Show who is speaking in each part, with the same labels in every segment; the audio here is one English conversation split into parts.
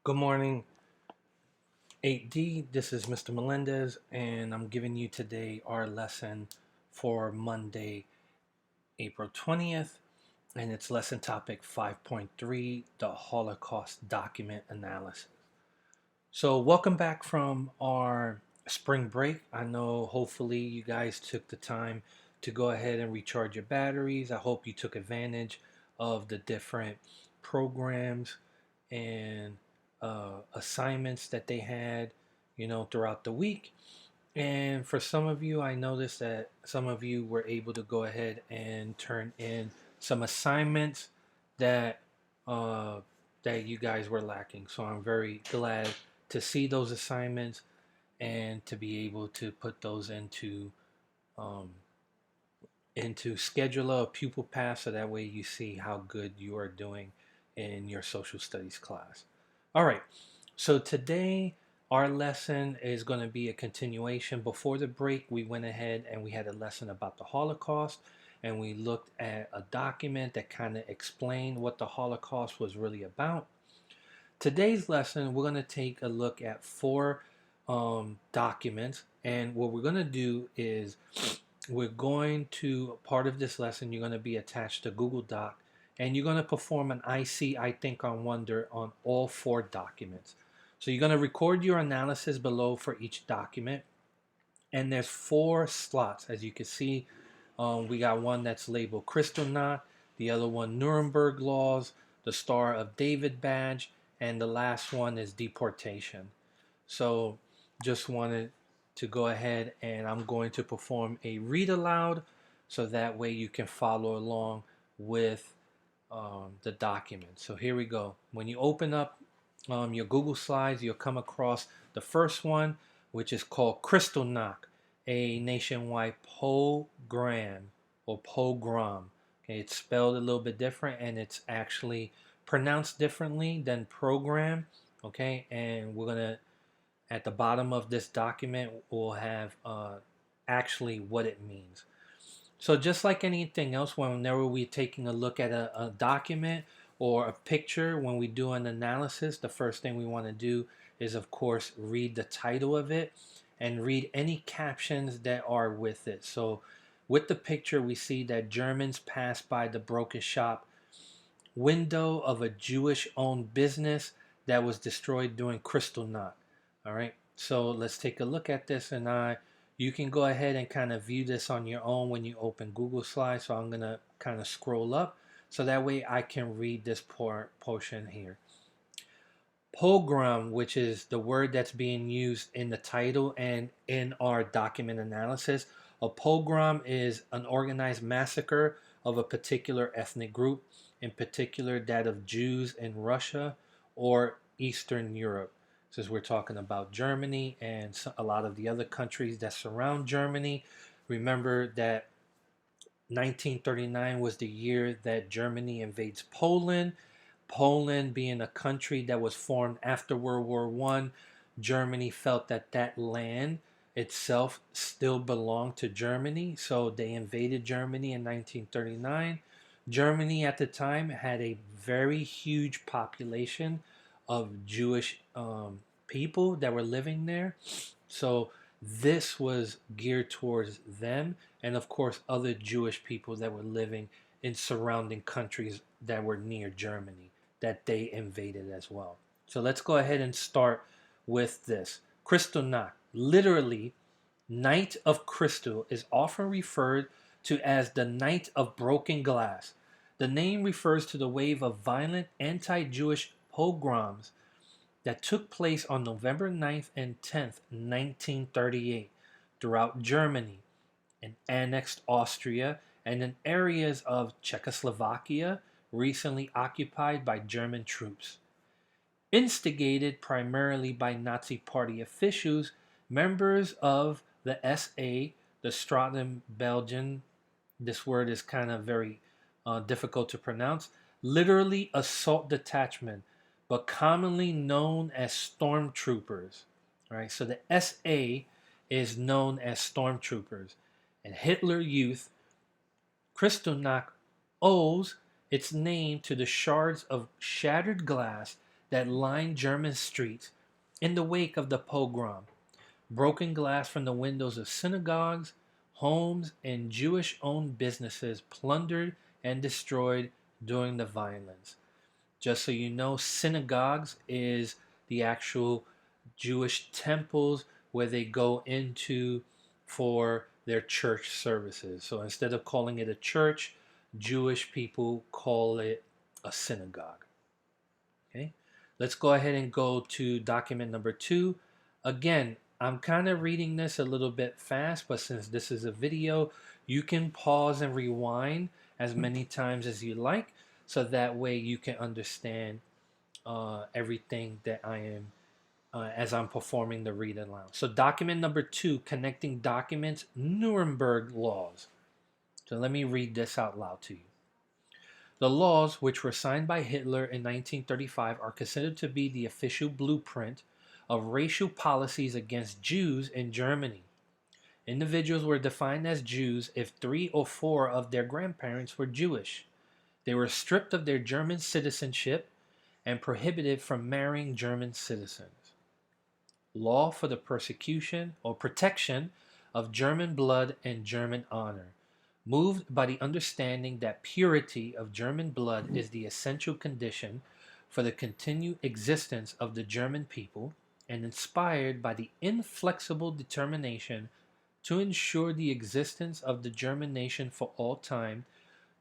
Speaker 1: Good morning, 8D. This is Mr. Melendez, and I'm giving you today our lesson for Monday, April 20th, and it's lesson topic 5.3, the Holocaust document analysis. So, welcome back from our spring break. I know hopefully you guys took the time to go ahead and recharge your batteries. I hope you took advantage of the different programs and assignments that they had, throughout the week. And for some of you, I noticed that some of you were able to go ahead and turn in some assignments that uh, that you guys were lacking. So I'm very glad to see those assignments and to be able to put those um, into scheduler or pupil path, so that way you see how good you are doing in your social studies class. All right, so today our lesson is going to be a continuation. Before the break, we went ahead and we had a lesson about the Holocaust, and we looked at a document that kind of explained what the Holocaust was really about. Today's lesson, we're going to take a look at four documents, and what we're going to do is we're going to, part of this lesson, you're going to be attached to Google Doc, and you're going to perform an I think on Wonder on all four documents. So you're going to record your analysis below for each document, and there's four slots. As you can see, we got one that's labeled Kristallnacht, the other one Nuremberg Laws, the Star of David badge, and the last one is deportation. So just wanted to go ahead, and I'm going to perform a read aloud so that way you can follow along with the document. So here we go. When you open up your Google Slides, you'll come across the first one, which is called Kristallnacht, a nationwide pogrom or pogrom. Okay, it's spelled a little bit different, and it's actually pronounced differently than program. Okay, and we're gonna, at the bottom of this document, we'll have actually what it means. So just like anything else, whenever we're taking a look at a document or a picture, when we do an analysis, the first thing we want to do is, of course, read the title of it and read any captions that are with it. So with the picture, we see that Germans passed by the broken shop window of a Jewish-owned business that was destroyed during Kristallnacht. All right, so let's take a look at this, and you can go ahead and kind of view this on your own when you open Google Slides. So I'm gonna kind of scroll up so that way I can read this portion here. Pogrom, which is the word that's being used in the title and in our document analysis. A pogrom is an organized massacre of a particular ethnic group, in particular that of Jews in Russia or Eastern Europe. Since we're talking about Germany and a lot of the other countries that surround Germany, remember that 1939 was the year that Germany invades Poland. Poland being a country that was formed after World War I, Germany felt that that land itself still belonged to Germany, so they invaded Germany in 1939. Germany at the time had a very huge population of Jewish people that were living there. So this was geared towards them, and of course other Jewish people that were living in surrounding countries that were near Germany that they invaded as well. So let's go ahead and start with this. Kristallnacht, literally Night of Crystal, is often referred to as the Night of Broken Glass. The name refers to the wave of violent anti-Jewish pogroms that took place on November 9th and 10th, 1938, throughout Germany and annexed Austria and in areas of Czechoslovakia recently occupied by German troops. Instigated primarily by Nazi Party officials, members of the SA, the Straten Belgian, this word is kind of very difficult to pronounce, literally assault detachment, but commonly known as stormtroopers. Right, so the SA is known as stormtroopers, and Hitler Youth. Kristallnacht owes its name to the shards of shattered glass that lined German streets in the wake of the pogrom. Broken glass from the windows of synagogues, homes, and Jewish owned businesses plundered and destroyed during the violence. Just so you know, synagogues is the actual Jewish temples where they go into for their church services. So instead of calling it a church, Jewish people call it a synagogue. Okay, let's go ahead and go to document number 2. Again, I'm kind of reading this a little bit fast, but since this is a video, you can pause and rewind as many times as you like, so that way you can understand everything that I am as I'm performing the read aloud. So document number 2, connecting documents, Nuremberg laws. So let me read this out loud to you. The laws, which were signed by Hitler in 1935, are considered to be the official blueprint of racial policies against Jews in Germany. Individuals were defined as Jews if 3 or 4 of their grandparents were Jewish. They were stripped of their German citizenship and prohibited from marrying German citizens. Law for the persecution or protection of German blood and German honor. Moved by the understanding that purity of German blood is the essential condition for the continued existence of the German people, and inspired by the inflexible determination to ensure the existence of the German nation for all time,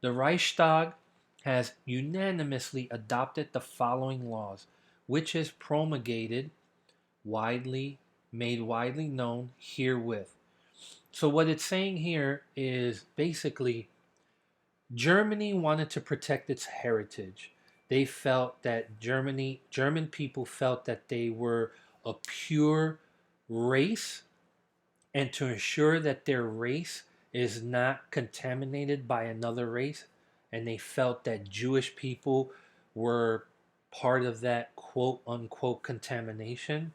Speaker 1: the Reichstag has unanimously adopted the following laws, which is promulgated made widely known herewith. So what it's saying here is basically Germany wanted to protect its heritage. They felt that German people felt that they were a pure race, and to ensure that their race is not contaminated by another race, and they felt that Jewish people were part of that quote unquote contamination,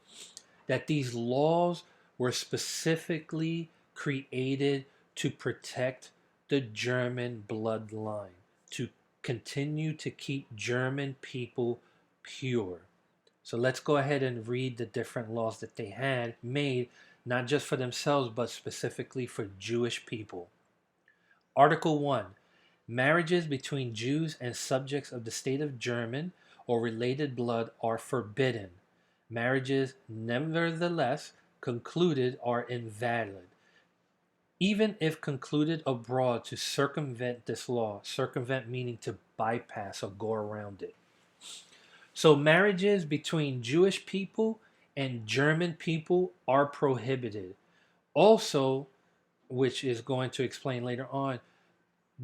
Speaker 1: that these laws were specifically created to protect the German bloodline, to continue to keep German people pure. So let's go ahead and read the different laws that they had made, not just for themselves, but specifically for Jewish people. Article 1. Marriages between Jews and subjects of the state of German or related blood are forbidden. Marriages, nevertheless, concluded are invalid, even if concluded abroad to circumvent this law. Circumvent meaning to bypass or go around it. So marriages between Jewish people and German people are prohibited. Also, which is going to explain later on,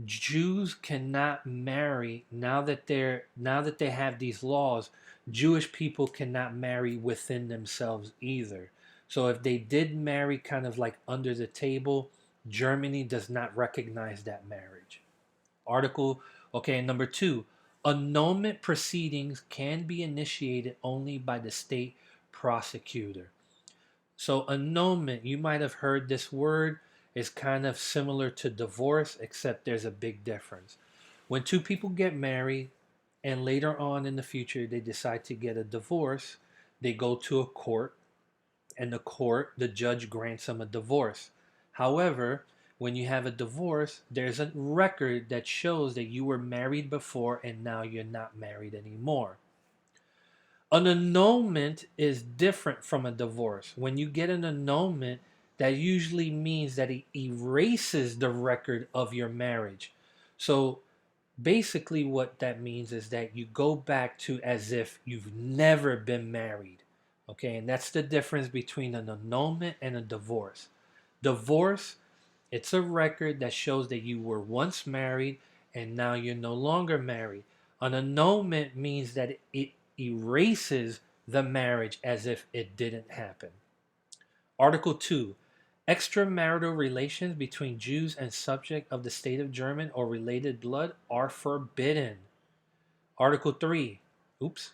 Speaker 1: Jews cannot marry now that they have these laws. Jewish people cannot marry within themselves either. So if they did marry kind of like under the table, Germany does not recognize that marriage. Article, okay, number 2, annulment proceedings can be initiated only by the state prosecutor. So annulment, you might have heard this word, is kind of similar to divorce, except there's a big difference. When two people get married and later on in the future they decide to get a divorce, they go to a court, and the judge grants them a divorce. However, when you have a divorce, there's a record that shows that you were married before and now you're not married anymore. An annulment is different from a divorce. When you get an annulment, that usually means that it erases the record of your marriage. So basically, what that means is that you go back to as if you've never been married. Okay, and that's the difference between an annulment and a divorce. Divorce, it's a record that shows that you were once married and now you're no longer married. An annulment means that it erases the marriage as if it didn't happen. Article 2. Extramarital relations between Jews and subject of the state of German or related blood are forbidden. Article 3. Oops.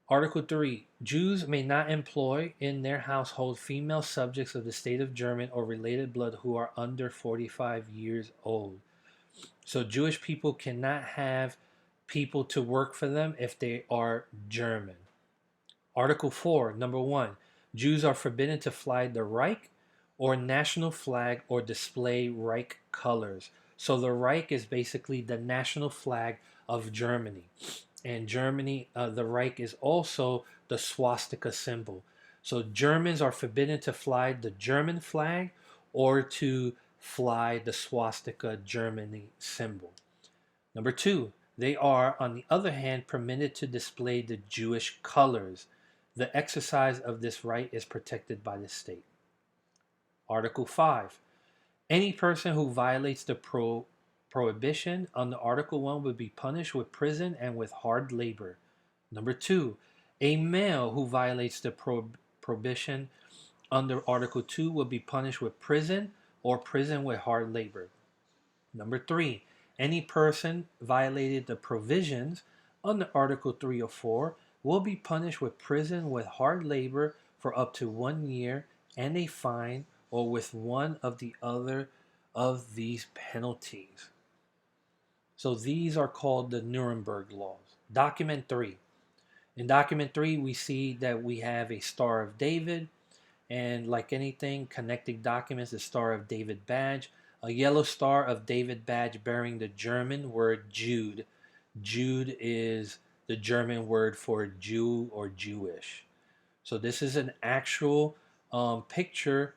Speaker 1: Article 3. Jews may not employ in their household female subjects of the state of German or related blood who are under 45 years old. So Jewish people cannot have people to work for them if they are German. Article 4, number 1. Jews are forbidden to fly the Reich or national flag or display Reich colors. So the Reich is basically the national flag of Germany. And Germany, the Reich is also the swastika symbol. So Germans are forbidden to fly the German flag or to fly the swastika Germany symbol. Number 2, they are, on the other hand, permitted to display the Jewish colors. The exercise of this right is protected by the state. Article 5. Any person who violates the prohibition under Article 1 would be punished with prison and with hard labor. Number 2. A male who violates the prohibition under Article 2 will be punished with prison or prison with hard labor. Number 3. Any person violated the provisions under Article 3 or 4 will be punished with prison with hard labor for up to 1 year and a fine or with one of the other of these penalties. So these are called the Nuremberg laws. Document 3. In document 3, we see that we have a Star of David, and like anything, connecting documents, the Star of David badge, a yellow Star of David badge bearing the German word Jude. Jude is the German word for Jew or Jewish. So this is an actual picture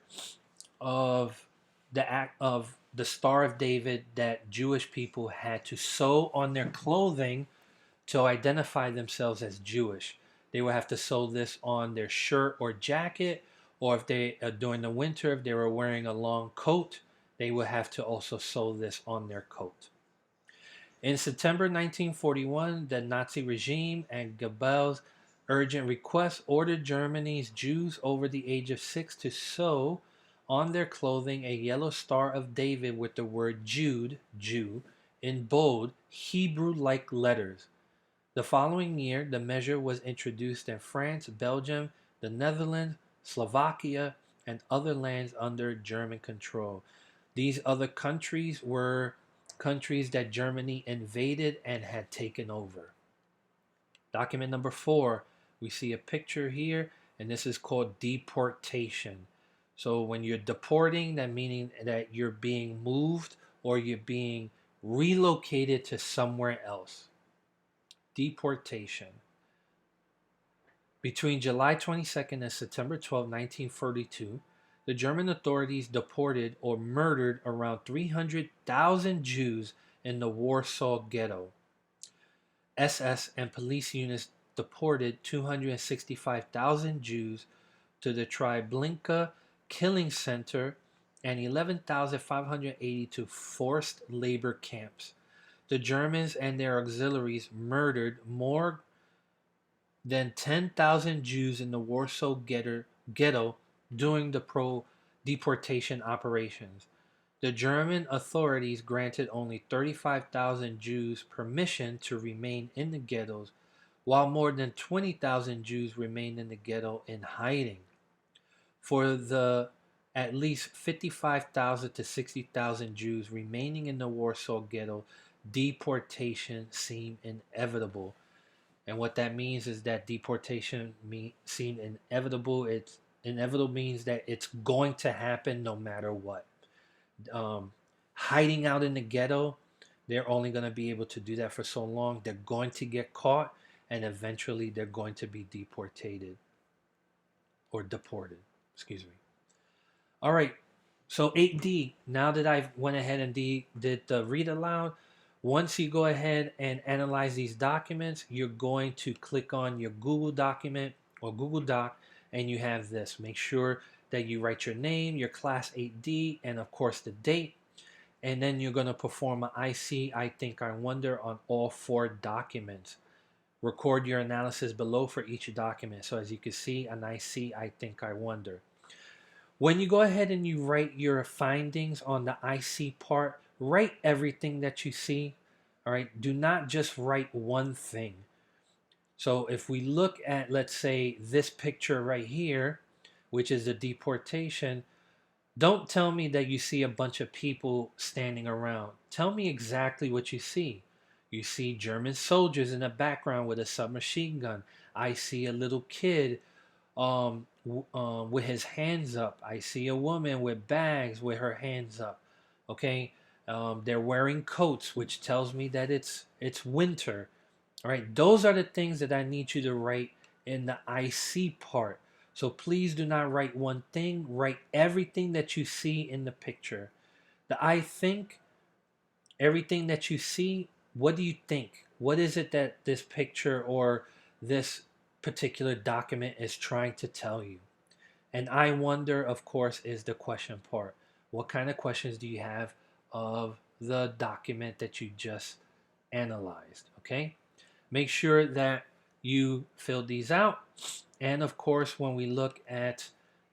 Speaker 1: of the Star of David that Jewish people had to sew on their clothing to identify themselves as Jewish. They would have to sew this on their shirt or jacket, or if they during the winter, if they were wearing a long coat, they would have to also sew this on their coat. In September 1941, the Nazi regime and Goebbels' urgent request ordered Germany's Jews over the age of 6 to sew on their clothing a yellow Star of David with the word Jude, Jew, in bold Hebrew-like letters. The following year, the measure was introduced in France, Belgium, the Netherlands, Slovakia, and other lands under German control. These other countries were countries that Germany invaded and had taken over. Document number 4, we see a picture here, and this is called deportation. So when you're deporting, that meaning that you're being moved or you're being relocated to somewhere else. Deportation. Between July 22nd and September 12, 1942, the German authorities deported or murdered around 300,000 Jews in the Warsaw Ghetto. SS and police units deported 265,000 Jews to the Treblinka killing center and 11,580 to forced labor camps. The Germans and their auxiliaries murdered more than 10,000 Jews in the Warsaw Ghetto during the deportation operations. The German authorities granted only 35,000 Jews permission to remain in the ghettos, while more than 20,000 Jews remained in the ghetto in hiding. For the at least 55,000 to 60,000 Jews remaining in the Warsaw Ghetto, deportation seemed inevitable. And what that means is that deportation seemed inevitable. It's inevitable means that it's going to happen no matter what. Hiding out in the ghetto, they're only going to be able to do that for so long. They're going to get caught, and eventually they're going to be deported or deported. Excuse me. All right. So 8D. Now that I've went ahead and did the read aloud, once you go ahead and analyze these documents, you're going to click on your Google document or Google Doc, and you have this. Make sure that you write your name, your class 8D, and of course the date. And then you're going to perform an I see, I think, I wonder on all 4 documents. Record your analysis below for each document. So as you can see, an I see, I think, I wonder. When you go ahead and you write your findings on the I see part, write everything that you see. All right. Do not just write one thing. So if we look at, let's say, this picture right here, which is the deportation, don't tell me that you see a bunch of people standing around. Tell me exactly what you see. You see German soldiers in the background with a submachine gun. I see a little kid with his hands up. I see a woman with bags with her hands up. Okay, they're wearing coats, which tells me that it's winter. All right, those are the things that I need you to write in the I see part. So please do not write one thing. Write everything that you see in the picture. The I think, everything that you see. What do you think? What is it that this picture or this particular document is trying to tell you? And I wonder, of course, is the question part. What kind of questions do you have of the document that you just analyzed? Okay. Make sure that you fill these out. And of course, when we look at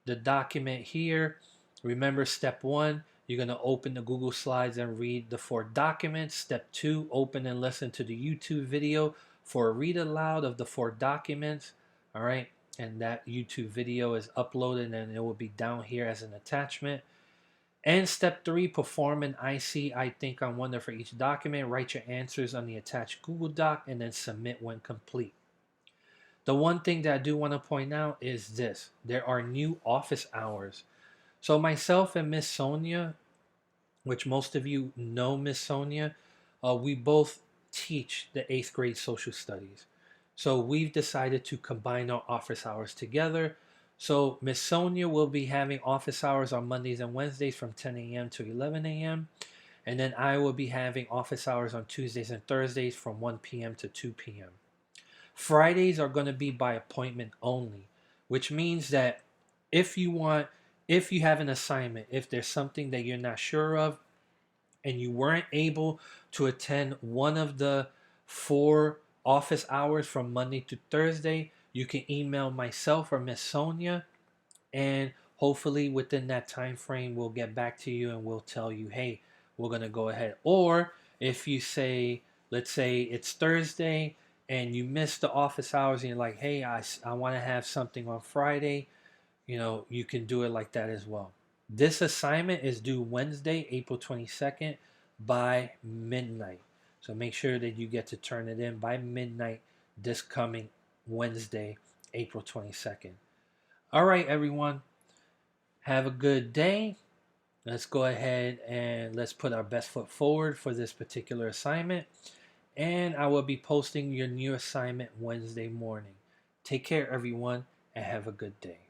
Speaker 1: the document here, remember step one, you're going to open the Google Slides and read the 4 documents. Step 2, open and listen to the YouTube video for a read aloud of the 4 documents. All right. And that YouTube video is uploaded and it will be down here as an attachment. And step 3, perform an I see, I think, I wonder for each document. Write your answers on the attached Google Doc and then submit when complete. The one thing that I do want to point out is this. There are new office hours. So myself and Miss Sonia, which most of you know Miss Sonia, we both teach the 8th grade social studies. So we've decided to combine our office hours together. So Miss Sonia will be having office hours on Mondays and Wednesdays from 10 a.m. to 11 a.m. And then I will be having office hours on Tuesdays and Thursdays from 1 p.m. to 2 p.m. Fridays are going to be by appointment only, which means that if you want, if you have an assignment, if there's something that you're not sure of, and you weren't able to attend one of the 4 office hours from Monday to Thursday, you can email myself or Miss Sonia, and hopefully within that time frame we'll get back to you and we'll tell you, hey, we're going to go ahead. Or if you say, let's say it's Thursday and you missed the office hours and you're like, hey, I want to have something on Friday, you can do it like that as well. This assignment is due Wednesday, April 22nd by midnight. So make sure that you get to turn it in by midnight this coming Wednesday, April 22nd. All right, everyone. Have a good day. Let's go ahead and let's put our best foot forward for this particular assignment. And I will be posting your new assignment Wednesday morning. Take care, everyone, and have a good day.